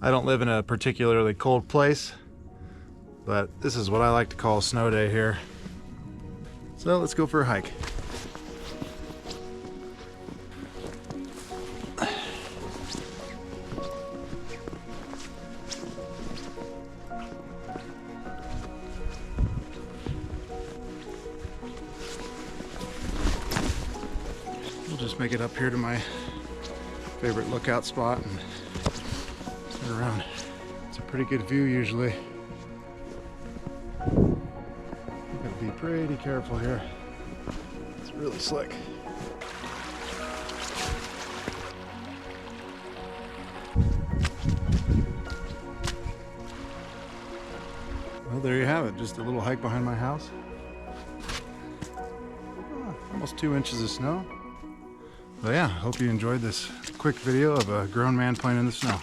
I don't live in a particularly cold place, but this is what I like to call a snow day here. So let's go for a hike. We'll just make it up here to my favorite lookout spot and turn around. It's a pretty good view usually. Gotta be pretty careful here. It's really slick. Well, there you have it. Just a little hike behind my house. Almost 2 inches of snow. But yeah, hope you enjoyed this quick video of a grown man playing in the snow.